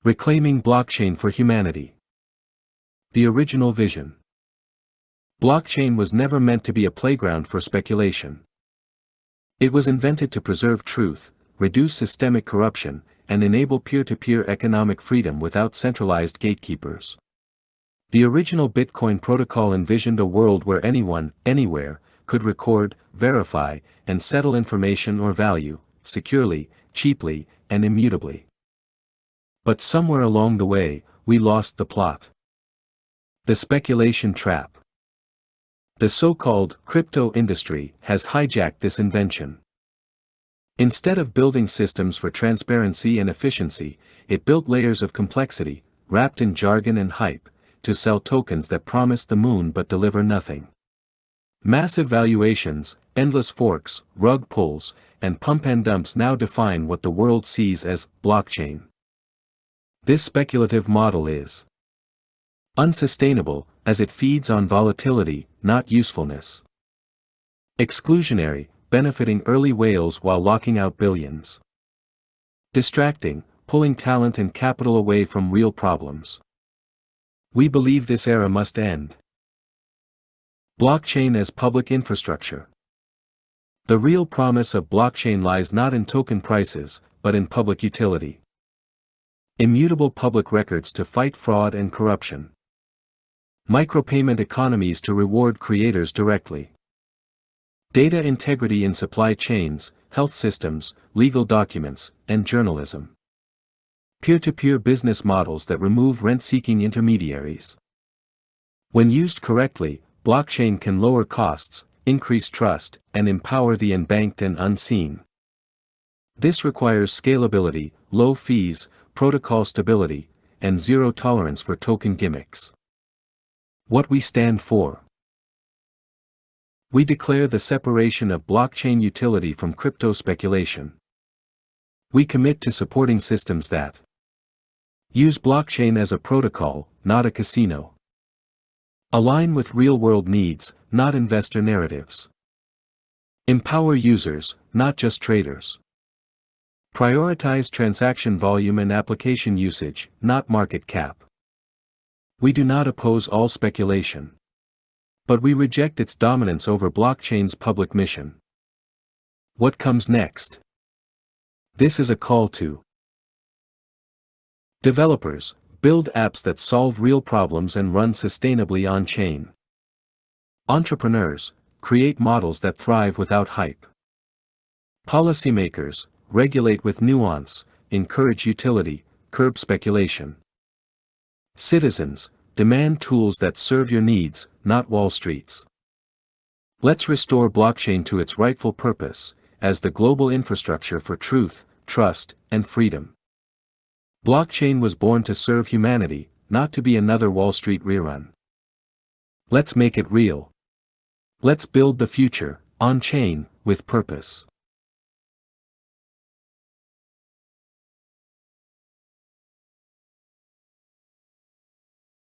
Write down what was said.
Reclaiming blockchain for humanity. The original vision. Blockchain was never meant to be a playground for speculation. It was invented to preserve truth, reduce systemic corruption, and enable peer-to-peer economic freedom without centralized gatekeepers. The original Bitcoin protocol envisioned a world where anyone, anywhere, could record, verify, and settle information or value, securely, cheaply, and immutably. But somewhere along the way, we lost the plot. The speculation trap. The so-called crypto industry has hijacked this invention. Instead of building systems for transparency and efficiency, it built layers of complexity, wrapped in jargon and hype, to sell tokens that promise the moon but deliver nothing. Massive valuations, endless forks, rug pulls, and pump and dumps now define what the world sees as blockchain. This speculative model is unsustainable, as it feeds on volatility, not usefulness. Exclusionary, benefiting early whales while locking out billions. Distracting, pulling talent and capital away from real problems. We believe this era must end. Blockchain as public infrastructure. The real promise of blockchain lies not in token prices, but in public utility. Immutable public records to fight fraud and corruption. Micropayment economies to reward creators directly. Data integrity in supply chains, health systems, legal documents, and journalism. Peer-to-peer business models that remove rent-seeking intermediaries. When used correctly, blockchain can lower costs, increase trust, and empower the unbanked and unseen. This requires scalability, low fees, protocol stability, and zero tolerance for token gimmicks. What we stand for. We declare the separation of blockchain utility from crypto speculation. We commit to supporting systems that use blockchain as a protocol, not a casino. Align with real-world needs, not investor narratives. Empower users, not just traders. Prioritize transaction volume and application usage, not market cap. We do not oppose all speculation. But we reject its dominance over blockchain's public mission. What comes next? This is a call to developers, build apps that solve real problems and run sustainably on-chain. Entrepreneurs, create models that thrive without hype. Policymakers, regulate with nuance, encourage utility, curb speculation. Citizens, demand tools that serve your needs, not Wall Street's. Let's restore blockchain to its rightful purpose, as the global infrastructure for truth, trust, and freedom. Blockchain was born to serve humanity, not to be another Wall Street rerun. Let's make it real. Let's build the future, on-chain, with purpose.